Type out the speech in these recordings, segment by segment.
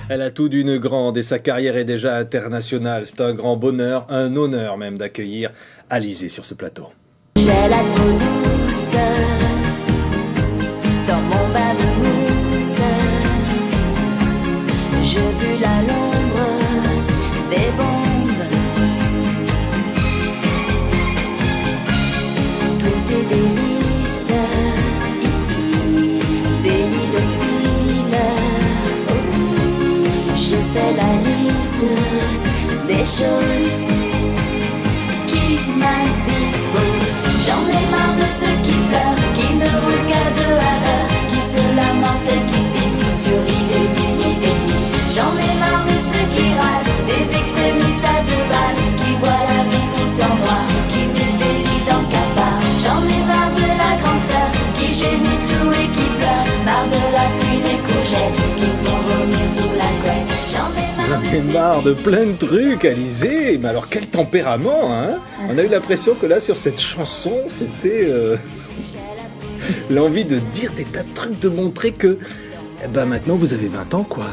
Elle a tout d'une grande et sa carrière est déjà internationale. C'est un grand bonheur, un honneur même d'accueillir Alizée sur ce plateau. J'ai la peau douce dans mon bain de mousse. Je bulle à l'ombre des bombes. Tout est délice ici, délit docile. Oh, je fais la liste des choses qui m'indisposent. J'en ai marre de ceux qui pleurent, qui ne roulent qu'à deux à l'heure, qui se lamentent et qui se fixent sur l'idée d'une idée fixe. J'en ai marre de ceux qui râlent, des extrémistes à deux balles, qui voient la vie tout en noir, qui m'expédient dans le cafard. J'en ai marre de la grande sœur, qui gémit tout et qui pleure, marre de la pluie des courgettes, qui me font vomir sous la couette. J'en ai J'en ai marre de plein de trucs, Alizée. Mais alors quel tempérament, hein? On a eu l'impression que là, sur cette chanson, c'était l'envie de dire des tas de trucs, de montrer que maintenant vous avez 20 ans, quoi.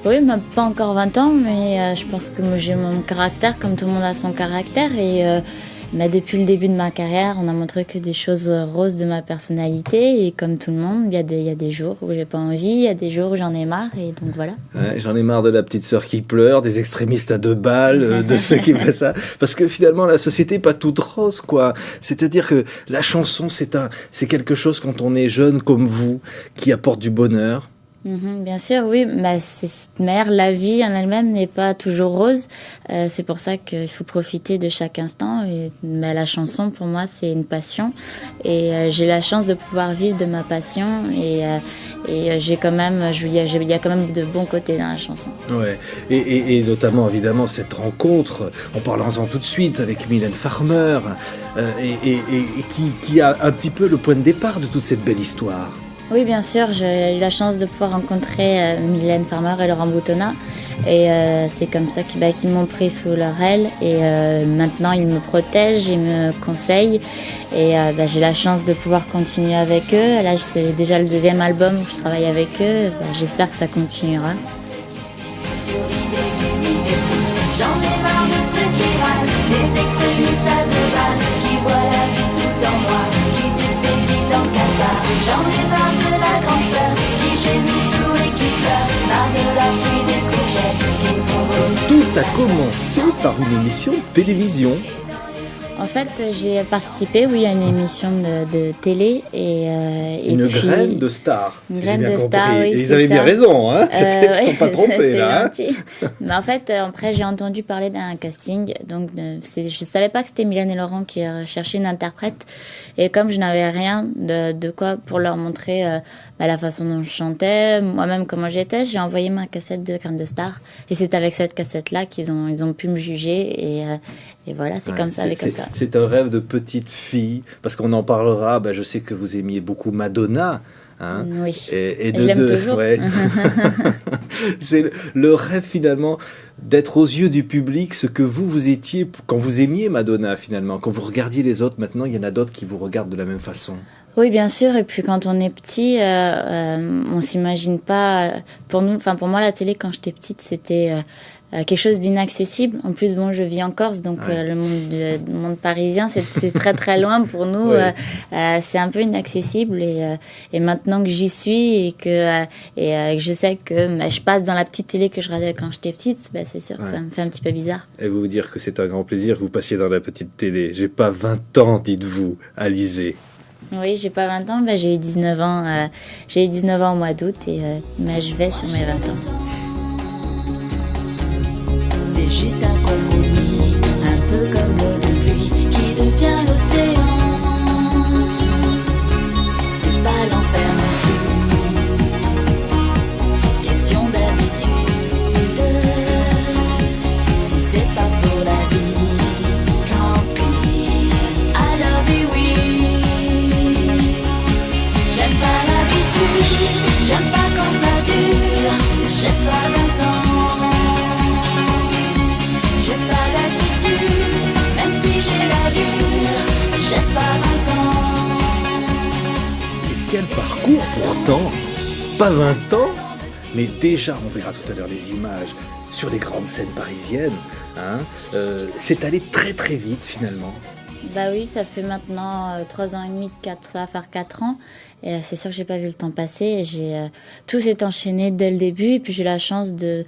Oui, mais pas encore 20 ans, mais je pense que moi, j'ai mon caractère, comme tout le monde a son caractère. Et mais depuis le début de ma carrière, on a montré que des choses roses de ma personnalité. Et comme tout le monde, il y a des jours où j'ai pas envie, il y a des jours où j'en ai marre. Et donc voilà. Ouais, j'en ai marre de la petite sœur qui pleure, des extrémistes à deux balles, de ceux qui font ça. Parce que finalement, la société n'est pas toute rose, quoi. C'est-à-dire que la chanson, c'est quelque chose, quand on est jeune comme vous, qui apporte du bonheur. Bien sûr, oui. Mais la vie en elle-même n'est pas toujours rose. C'est pour ça qu'il faut profiter de chaque instant. Mais la chanson, pour moi, c'est une passion. Et j'ai la chance de pouvoir vivre de ma passion. Et j'ai quand même, il y a quand même de bons côtés dans la chanson. Ouais. Et notamment, évidemment, cette rencontre, en parlant-en tout de suite avec Mylène Farmer, et qui a un petit peu le point de départ de toute cette belle histoire. Oui, bien sûr, j'ai eu la chance de pouvoir rencontrer Mylène Farmer et Laurent Boutonnat. Et c'est comme ça qu'ils m'ont pris sous leur aile. Et maintenant, ils me protègent, ils me conseillent. Et j'ai la chance de pouvoir continuer avec eux. Là, c'est déjà le deuxième album où je travaille avec eux. J'espère que ça continuera. J'en ai marre de ceux qui râlent, des extrémistes à deux balles, qui voient la vie tout en noir, qui m'expédient dans le cafard. J'en ai marre de la grande sœur, qui gémit tout et qui pleure, marre de la pluie des courgettes, qui me font vomir. Tout a commencé par une émission de télévision. En fait, j'ai participé, à une émission de télé et une puis, graine de star. Une si graine j'ai bien de compris. star, oui. Et ils avaient bien raison, hein. Ils ne sont pas trompés là. Hein. Mais en fait, après, j'ai entendu parler d'un casting. Donc, je savais pas que c'était Mylène et Laurent qui cherchaient une interprète. Et comme je n'avais rien de quoi pour leur montrer la façon dont je chantais, moi-même comment j'étais, j'ai envoyé ma cassette de Graine de Star. Et c'est avec cette cassette-là qu'ils ont pu me juger. Et voilà, c'est comme ça, avec comme ça. C'est un rêve de petite fille, parce qu'on en parlera. Je sais que vous aimiez beaucoup Madonna. Hein, oui, et je l'aime toujours. Ouais. C'est le rêve finalement d'être aux yeux du public ce que vous étiez quand vous aimiez Madonna finalement. Quand vous regardiez les autres, maintenant il y en a d'autres qui vous regardent de la même façon. Oui, bien sûr. Et puis quand on est petit, on s'imagine pas. Pour moi, la télé quand j'étais petite, c'était quelque chose d'inaccessible. En plus, je vis en Corse, donc le monde parisien, c'est très très loin pour nous. Ouais. C'est un peu inaccessible. Et maintenant que j'y suis et que je sais que je passe dans la petite télé que je regardais quand j'étais petite, c'est sûr que ça me fait un petit peu bizarre. Et vous dire que c'est un grand plaisir que vous passiez dans la petite télé. J'ai pas 20 ans, dites-vous, Alizée. Oui, j'ai pas 20 ans, j'ai eu 19 ans. J'ai eu 19 ans au mois d'août et je vais sur mes 20 ans. C'est juste un compromis, un peu comme l'eau de pluie qui devient l'océan. C'est pas l'enfer non plus. Question d'habitude. Si c'est pas pour la vie, tant pis. Alors dis oui. J'aime pas l'habitude, j'aime pas quand ça dure. J'aime pas longtemps. J'ai pas l'attitude, même si j'ai l'allure, j'ai pas 20 ans. Et quel parcours pourtant. Pas 20 ans, Mais déjà, on verra tout à l'heure les images sur les grandes scènes parisiennes. Hein, c'est allé très très vite finalement. Bah oui, ça fait maintenant 3 ans et demi, ça va faire 4 ans. Et c'est sûr que j'ai pas vu le temps passer. Et tout s'est enchaîné dès le début. Et puis j'ai eu la chance de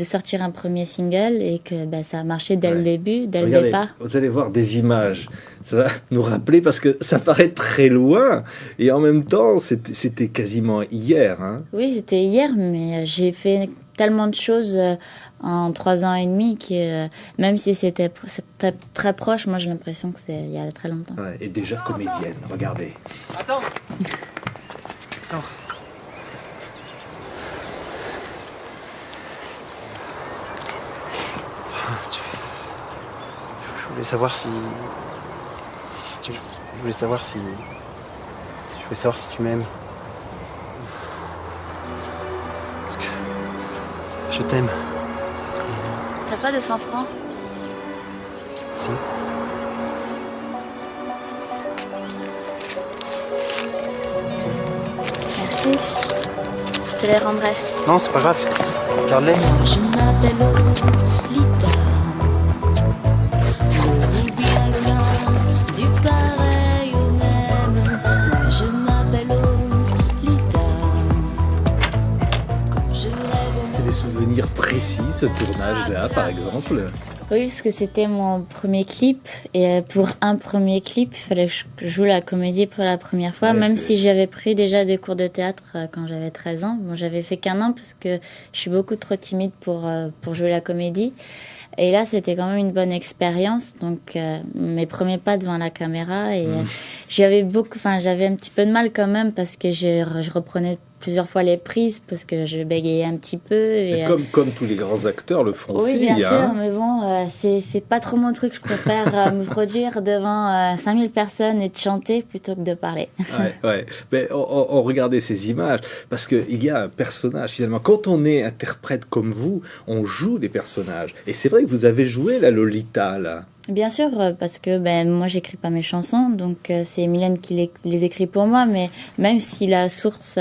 sortir un premier single et que ça a marché dès le début, dès Regardez, le départ. vous allez voir des images. Ça va nous rappeler parce que ça paraît très loin. Et en même temps, c'était quasiment hier. Hein. Oui, c'était hier, mais j'ai fait tellement de choses en 3 ans et demi que même si c'était très proche, moi j'ai l'impression que c'est il y a très longtemps. Ouais, et déjà comédienne, regardez. Attends. Je voulais savoir si tu... Je voulais savoir si tu m'aimes. Parce que je t'aime. T'as pas de 100 francs? Si. Merci. Je te les rendrai. Non, c'est pas grave. Garde-les. Je m'appelle Lolita, ou bien loin du pareil au même. Moi je m'appelle Lolita. Quand je rêve C'est des souvenirs précis, ce tournage-là, par exemple. Oui, parce que c'était mon premier clip. Et pour un premier clip, il fallait que je joue la comédie pour la première fois. Ouais, même c'est- si j'avais pris déjà des cours de théâtre quand j'avais 13 ans. Bon, j'avais fait qu'1 an parce que je suis beaucoup trop timide pour jouer la comédie. Et là, c'était quand même une bonne expérience. Donc, mes premiers pas devant la caméra. Et j'avais un petit peu de mal quand même parce que je reprenais plusieurs fois les prises parce que je bégayais un petit peu. Et, Et comme tous les grands acteurs le font oui, aussi. bien sûr, Hein. mais bon, c'est pas trop mon truc. Je préfère me produire devant 5000 personnes et de chanter plutôt que de parler. Ouais. Mais on regardait ces images parce qu'il y a un personnage finalement. Quand on est interprète comme vous, on joue des personnages. Et c'est vrai que vous avez joué la Lolita là. Bien sûr, parce que moi, j'écris pas mes chansons, donc c'est Mylène qui les écrit pour moi. Mais même si la source,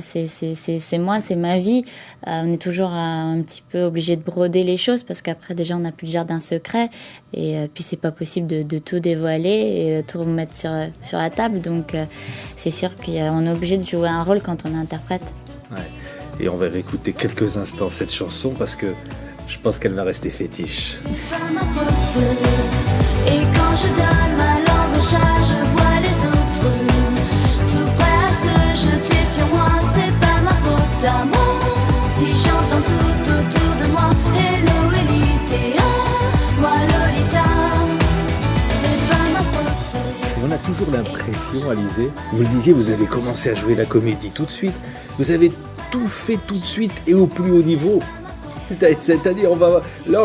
c'est moi, c'est ma vie, on est toujours un petit peu obligé de broder les choses parce qu'après déjà on n'a plus le jardin secret et puis c'est pas possible de tout dévoiler et de tout remettre sur la table. Donc c'est sûr qu'on est obligé de jouer un rôle quand on interprète. Ouais. Et on va réécouter quelques instants cette chanson parce que je pense qu'elle va rester fétiche. c'est pas ma faute. Et quand je donne ma langue au chat, je vois les autres tout prêts à se jeter sur moi. C'est pas ma faute à moi. Si j'entends tout autour de moi, hello Elite, moi Lolita, c'est pas ma faute. Et on a toujours l'impression, Alizée, vous le disiez, vous avez commencé à jouer la comédie tout de suite. Vous avez tout fait tout de suite et au plus haut niveau. C'est-à-dire, on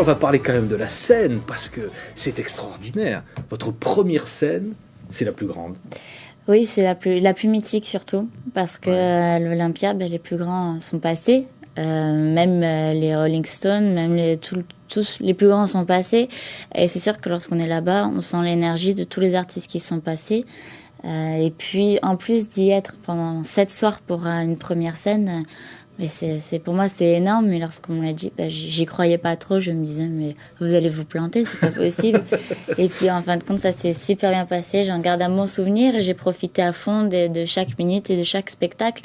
va parler quand même de la scène parce que c'est extraordinaire. Votre première scène, c'est la plus grande. Oui, c'est la plus mythique surtout, parce que l'Olympia, les plus grands sont passés. Même les Rolling Stones, même tous les plus grands sont passés. Et c'est sûr que lorsqu'on est là-bas, on sent l'énergie de tous les artistes qui sont passés. Et puis, en plus d'y être pendant 7 soirs pour une première scène, mais pour moi, c'est énorme. Mais lorsqu'on me l'a dit, j'y croyais pas trop. Je me disais, mais vous allez vous planter, c'est pas possible. Et puis, en fin de compte, ça s'est super bien passé. J'en garde un bon souvenir et j'ai profité à fond de chaque minute et de chaque spectacle,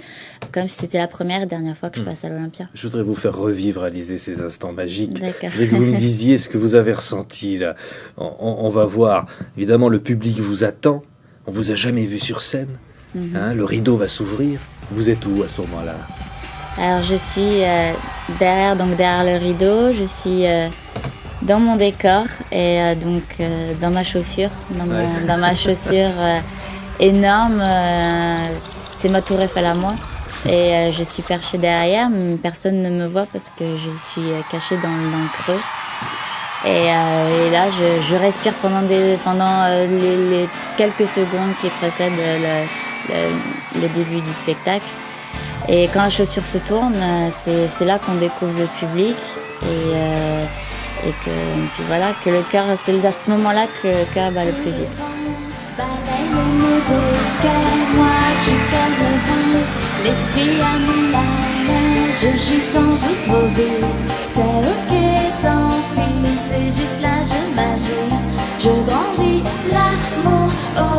comme si c'était la première et dernière fois que je passe à l'Olympia. Je voudrais vous faire revivre, Alizée, ces instants magiques. D'accord. Je voudrais que vous me disiez ce que vous avez ressenti là. On va voir. Évidemment, le public vous attend. On vous a jamais vu sur scène. Hein, le rideau va s'ouvrir. Vous êtes où à ce moment-là? Alors, je suis derrière le rideau, je suis dans mon décor et dans ma chaussure, dans ma chaussure énorme. C'est ma tour Eiffel à moi et je suis perchée derrière, mais personne ne me voit parce que je suis cachée dans le creux. Et là, je respire pendant les quelques secondes qui précèdent le début du spectacle. Et quand la chaussure se tourne, c'est là qu'on découvre le public et puis voilà, que le cœur, c'est à ce moment-là que le cœur bat le plus vite. Pareil les mots de cœur, moi je suis comme le vent, l'esprit à mon âme, je j'y sens tout trop vite. C'est ok, tant pis, c'est juste là, je m'agite. Je grandis, l'amour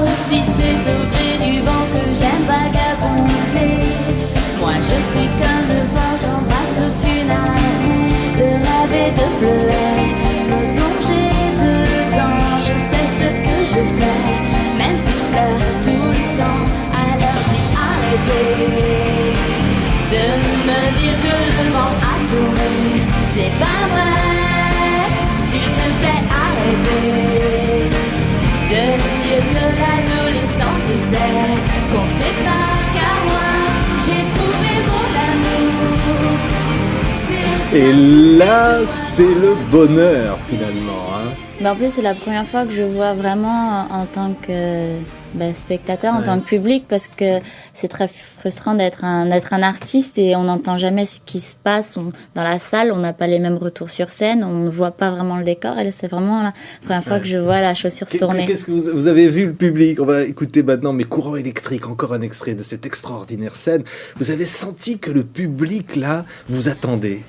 aussi, c'est au gré du vent que j'aime vagabonder. Moi je suis comme le vent, j'embrasse toute une année. De rêver, de pleurer, me plonger dedans. Je sais ce que je sais, même si je pleure tout le temps. Alors dis arrêtez de me dire que le vent a tourné. C'est pas vrai, s'il te plaît arrêtez de dire que l'adolescence c'est qu'on ne sait pas, car moi j'ai trouvé mon amour. Et là, c'est le bonheur finalement. Hein. En plus, c'est la première fois que je vois vraiment en tant que spectateur, en tant que public, parce que c'est très frustrant d'être un artiste et on n'entend jamais ce qui se passe dans la salle, on n'a pas les mêmes retours sur scène, on ne voit pas vraiment le décor, et là, c'est vraiment la première fois que je vois la chaussure se tourner. Qu'est-ce que vous avez vu le public? On va écouter maintenant mes courants électriques, encore un extrait de cette extraordinaire scène. Vous avez senti que le public, là, vous attendait?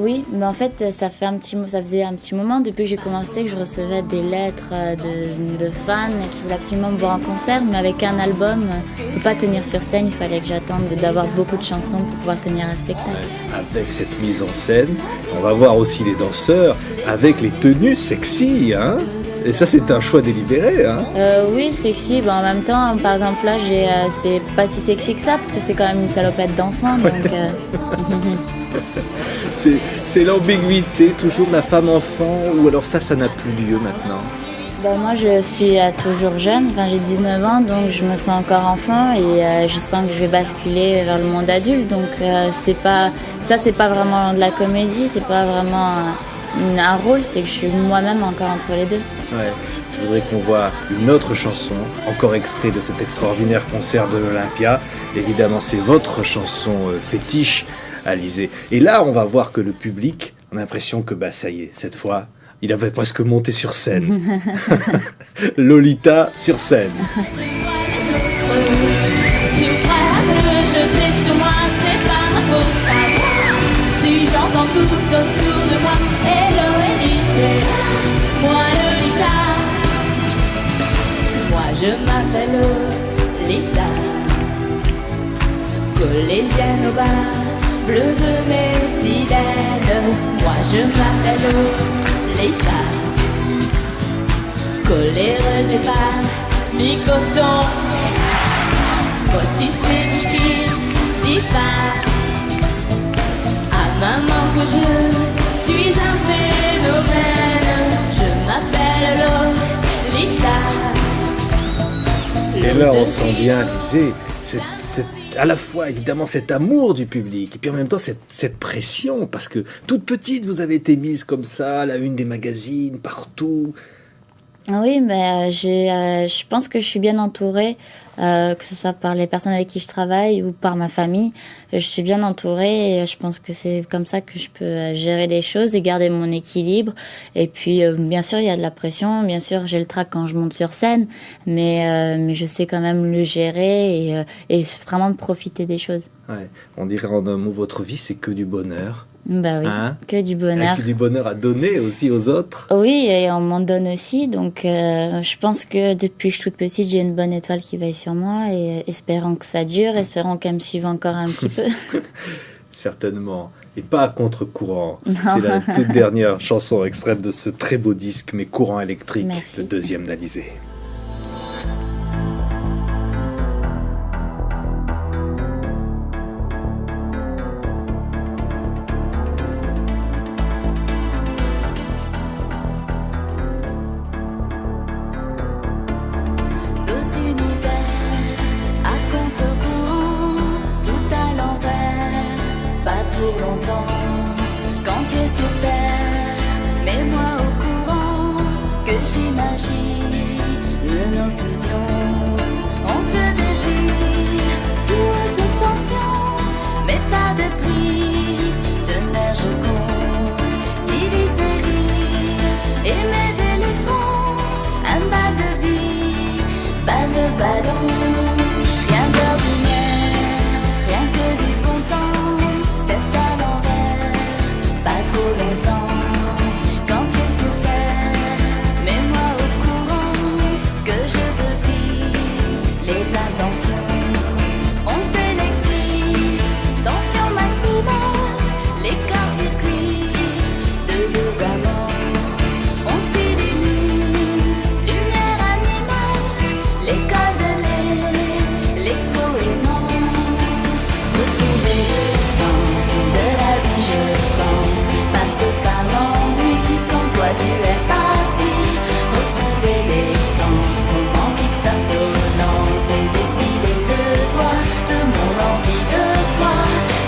Oui, mais en fait, ça faisait un petit moment depuis que j'ai commencé que je recevais des lettres de fans qui voulaient absolument me voir en concert, mais avec un album, je ne peux pas tenir sur scène, il fallait que j'attende d'avoir beaucoup de chansons pour pouvoir tenir un spectacle. Avec cette mise en scène, on va voir aussi les danseurs avec les tenues sexy, hein? Et ça, c'est un choix délibéré, hein? Oui, sexy. En même temps, par exemple, là, c'est pas si sexy que ça, parce que c'est quand même une salopette d'enfant, donc... C'est l'ambiguïté, toujours la femme-enfant, ou alors ça n'a plus lieu maintenant? Moi, je suis toujours jeune, j'ai 19 ans, donc je me sens encore enfant et je sens que je vais basculer vers le monde adulte. Donc c'est pas vraiment de la comédie, c'est pas vraiment un rôle, c'est que je suis moi-même encore entre les deux. Ouais, je voudrais qu'on voit une autre chanson, encore extrait de cet extraordinaire concert de l'Olympia. Évidemment, c'est votre chanson fétiche, Alizée. Et là, on va voir que le public, on a l'impression que ça y est, cette fois, il avait presque monté sur scène. Lolita sur scène. Si j'entends tout autour de moi, hello Elite, moi Lolita, moi je m'appelle Lolita, collégienne au bar, bleu de méthylène, moi je m'appelle Lolita, coléreuse et pas mi-coton, pâtisserie qui dit pas maman que je suis un phénomène, je m'appelle Lolita. Et là on sent bien, Alizée, c'est à la fois évidemment cet amour du public et puis en même temps cette pression, parce que toute petite vous avez été mise comme ça à la une des magazines, partout. Oui, mais je pense que je suis bien entourée, que ce soit par les personnes avec qui je travaille ou par ma famille. Je suis bien entourée et je pense que c'est comme ça que je peux gérer les choses et garder mon équilibre. Et puis, bien sûr, il y a de la pression. Bien sûr, j'ai le trac quand je monte sur scène, mais je sais quand même le gérer et vraiment profiter des choses. Ouais. On dirait en un mot, votre vie, c'est que du bonheur. Oui, que du bonheur. Que du bonheur à donner aussi aux autres. Oui, et on m'en donne aussi. Donc, je pense que depuis que je suis toute petite, j'ai une bonne étoile qui veille sur moi et espérant que ça dure, espérant qu'elle me suive encore un petit peu. Certainement. Et pas à contre-courant. C'est la toute dernière chanson extraite de ce très beau disque, Mes courants électriques, Merci. le deuxième d'Alizée. Nos univers à contre-courant, tout à l'envers, pas pour longtemps. Quand tu es sur terre, mets-moi au courant que j'imagine les intentions. On s'électrise, tension maximale, les corps-circuits de deux amants. On s'illumine, lumière animale, l'école de l'électro-aimant. Retrouver le sens de la vie, je pense, passe par l'ennui quand toi tu es parti. Retrouver l'essence, moment qui s'assolance, des défilés de toi, de mon envie de toi.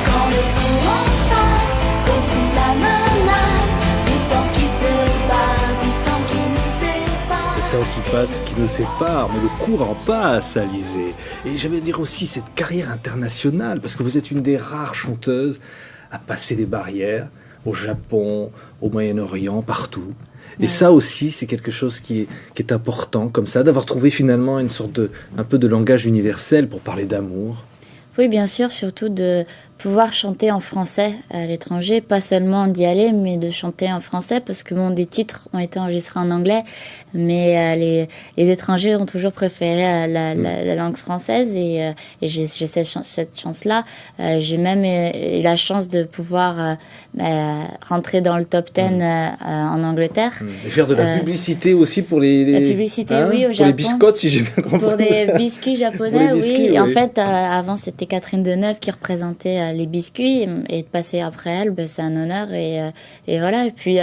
Quand le courant passe, aussi la menace du temps qui se barre, du temps qui nous sépare. Le temps qui passe, qui nous sépare, mais le courant passe, Alizée. Et j'allais dire aussi cette carrière internationale, parce que vous êtes une des rares chanteuses à passer les barrières, au Japon, au Moyen-Orient, partout. Et ça aussi, c'est quelque chose qui est important, comme ça, d'avoir trouvé finalement une sorte un peu de langage universel pour parler d'amour. Oui, bien sûr, surtout de pouvoir chanter en français à l'étranger, pas seulement d'y aller, mais de chanter en français, parce que bon, des titres ont été enregistrés en anglais, mais les étrangers ont toujours préféré la langue française, et j'ai cette chance-là. J'ai même eu la chance de pouvoir rentrer dans le top 10 en Angleterre. Et faire de la publicité aussi pour les la publicité, oui, au pour les Japon. biscottes, si j'ai bien compris. Pour des biscuits japonais, Pour les biscuits, oui. En oui. fait, avant, c'était Catherine Deneuve qui représentait les biscuits, et de passer après elle, ben, c'est un honneur, et voilà. Et puis,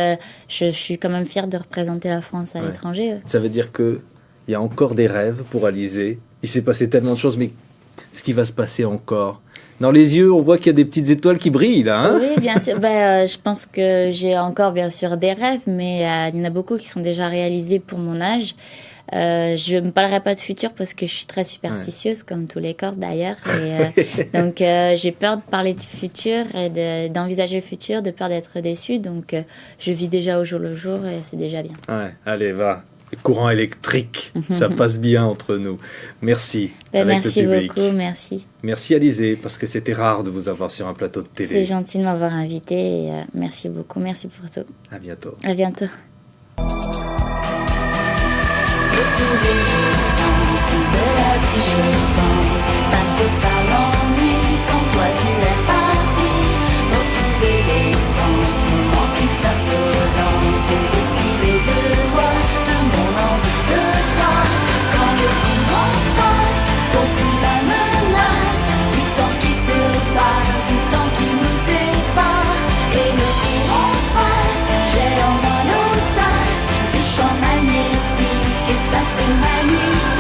je suis quand même fière de représenter la France à l'étranger. Ça veut dire que il y a encore des rêves pour Alizée. Il s'est passé tellement de choses, mais ce qui va se passer encore? Dans les yeux, on voit qu'il y a des petites étoiles qui brillent, là. Hein, oui, bien sûr. Je pense que j'ai encore, bien sûr, des rêves, mais il y en a beaucoup qui sont déjà réalisés pour mon âge. Je ne parlerai pas de futur parce que je suis très superstitieuse, comme tous les Corses d'ailleurs. Donc, j'ai peur de parler du futur et d'envisager le futur, de peur d'être déçue. Donc, je vis déjà au jour le jour, et c'est déjà bien. Ouais, allez, va. Le courant électrique, ça passe bien entre nous. Merci. Merci le public. beaucoup, merci. Merci Alizée, parce que c'était rare de vous avoir sur un plateau de télé. C'est gentil de m'avoir invité, et merci beaucoup, merci pour tout. À bientôt. À bientôt. Retrouver le sens de la vie, je pense, passer par l'ennui quand toi tu es parti. Retrouver l'essence, moment qui s'assolance, des défilés de toi, de mon envie de toi. Quand le courant passe, aussi la menace du temps qui se barre, du temps qui nous sépare. Et le courant passe, j'ai en moi l'audace du champ magnétique. Et ça c'est magnifique.